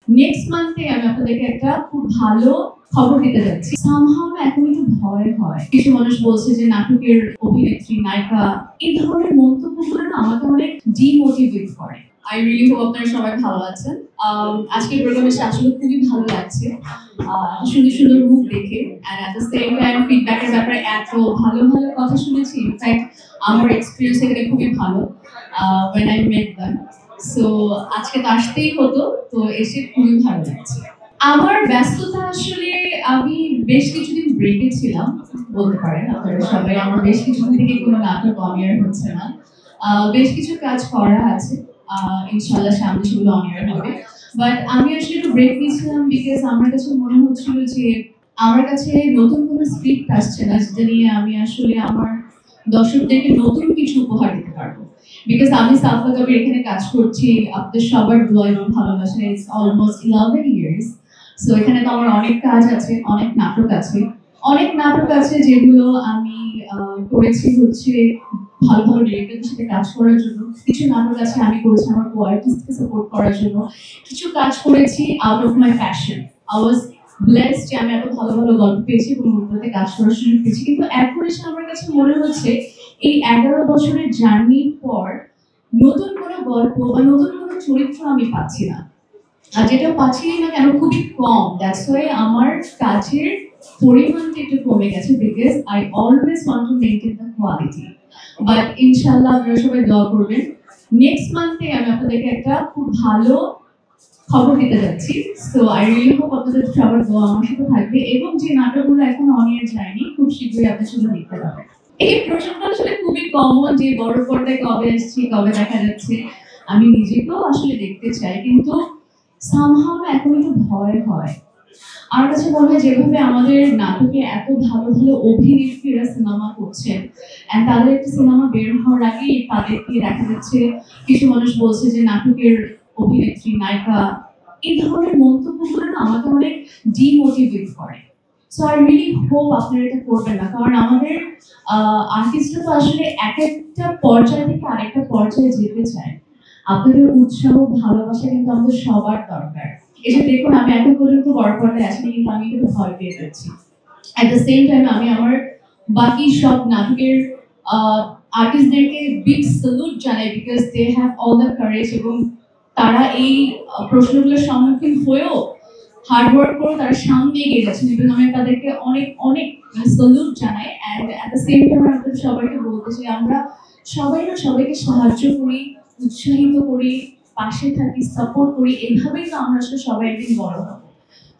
Next মান্থে আমি আপনাদেরকে একটা খুব ভালো খবর দিতে যাচ্ছি। সামহাও এখন একটু ভয় হয়, কিছু মানুষ বলছে যে নাটকের অভিনেত্রী নায়িকা, এই ধরনের মন্তব্যগুলো না আমাকে অনেক ডিমোটিভেট করে। আই রিয়েলি হোপ আপনারা সবাই ভালো আছেন। আজকের প্রোগ্রামে এসে আসলে খুবই ভালো লাগছে, সুন্দর সুন্দর মুখ দেখে, and at the same time ফিডব্যাকের ব্যাপারে এত ভালো ভালো কথা শুনেছি। ইনফ্যাক্ট আমার এক্সপিরিয়েন্স এখানে খুবই ভালো when I met them. So আজকে তো আসতেই হতো, তো এসে খুবই ভালো লাগছে। আমার ব্যস্ততা আসলে আমি বেশ কিছুদিন ব্রেকে ছিলাম বলতে পারেন আপনারা সবাই। আমার বেশ কিছুদিন থেকে কোনো নাটক অন এয়ার হচ্ছে না। বেশ কিছু কাজ করা আছে, ইনশাআল্লাহ সামনে সেগুলো অন এয়ার হবে। বাট আমি আসলে একটু ব্রেক নিয়েছিলাম বিকজ আমার কাছে মনে হচ্ছিল যে আমার কাছে নতুন কোনো স্ক্রিপ্ট আসছে না যেটা নিয়ে আমি আসলে আমার দর্শকদেরকে নতুন কিছু উপহার দিতে পারবো। বিকজ আমি সাফা কবির এখানে কাজ করছি আপনাদের সবার দোয়া এবং ভালোবাসা, ইটস অলমোস্ট 11 ইয়ার্স। সো এখানে তো আমার অনেক কাজ আছে, অনেক নাটক আছে যেগুলো আমি করেছি হচ্ছে ভালো ভালো ডিরেক্টরদের সাথে কাজ করার জন্য। কিছু নাটক আছে আমি করেছি আমার কোয়ার্টিস্টকে সাপোর্ট করার জন্য। কিছু কাজ করেছি out of my passion. I was blessed যে আমি এত ভালো ভালো গল্প পেয়েছি এবং ওগুলোতে কাজ করার সুযোগ পেয়েছি। কিন্তু এখন এসে আমার কাছে মনে হচ্ছে এই 11 বছরের জার্নির পর নতুন কোনো গল্প বা নতুন কোনো চরিত্র আমি পাচ্ছি না। আর যেটা পাচ্ছি না কেন খুবই কম। দ্যাটস ওয়াই আমার কাজের পরিমাণটা একটু কমে গেছে because I always want to maintain the quality. But ইনশাআল্লাহ আপনারা সবাই দোয়া করবেন। নেক্সট মান্থে আমি আপনাদেরকে একটা খুব ভালো খবর দিতে যাচ্ছি। সো আই রিয়েলি হোপ আপনাদের সবার দোয়া আমার সাথে থাকবে এবং যে নাটকগুলো এখন অন এয়ার যায়নি খুব শীঘ্রই আপনার সাথে দেখতে পাবেন। এই প্রশ্নটা আসলে খুবই কমন যে বড় পর্দায় কবে আসছি, কবে দেখা যাচ্ছে। আমি নিজেকেও আসলে দেখতে চাই, কিন্তু সামহাও এখন একটু ভয় হয়। আমার কাছে মনে হয় যেভাবে আমাদের নাটকে এত ভালো ভালো অভিনেত্রীরা সিনেমা করছেন, এন্ড তাদের একটা সিনেমা বের হওয়ার আগেই তাদেরকে দেখা যাচ্ছে কিছু মানুষ বলছে যে নাটকের অভিনেত্রী নায়িকা, এই ধরনের মন্তব্যগুলো না আমাকে অনেক ডিমোটিভেট করে। সো আই রিয়েলি হোপ আপনারা এটা করবেন না, কারণ আমাদের আর্টিস্টরা তো আসলে এক একটা পর্যায় থেকে আরেকটা পর্যায়ে যেতে চায়। আপনাদের উৎসাহ ভালোবাসা কিন্তু আমাদের সবার দরকার। এসে দেখুন আমি এখন পর্যন্ত বড় পর্দায় আসিনি, কিন্তু আমি কিন্তু ভয় পেয়ে যাচ্ছি। অ্যাট দ্য সেম টাইম আমি আমার বাকি সব নাটকের আর্টিস্টদেরকে বিগ স্যালুট জানাই because they have all the courage এবং তারা এই প্রশ্নগুলোর সম্মুখীন হয়েও হার্ড ওয়ার্ক করে তারা সামনে এগিয়ে যাচ্ছেন এবং আমি তাদেরকে অনেক অনেক স্যালুট জানাই। And at the same time আপনাদের সবাইকে বলতে চাই আমরা সবাই না সবাইকে সাহায্য করি, উৎসাহিত করি, পাশে থাকি, সাপোর্ট করি, এইভাবেই তো আমরা আসলে সবাই একদিন বড় হব।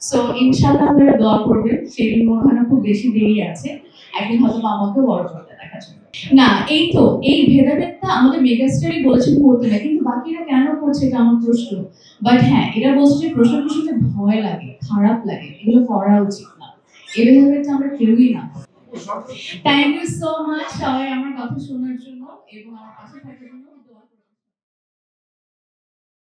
সো ইনশাআল্লাহ আপনারা দোয়া করবেন, সেদিন মনে হয় না খুব বেশি দেরি আছে, একদিন হয়তো আমাকেও বড় করতে দেখা যাবে। না এই তো এই ভেদাভেদটা আমাদের মেগাস্টারই বলেছেন করতে না, কিন্তু বাকিরা কেন করছে এটা আমার প্রশ্ন। বাট হ্যাঁ, এরা বলছে যে প্রশ্নটা শুনতে ভয় লাগে, খারাপ লাগে, এগুলো করা উচিত না। এই ভেদাভেদটা আমরা কেউই না। থ্যাংক ইউ সো মাচ সবাই আমার কথা শোনার জন্য এবং আমার পাশে থাকার জন্য।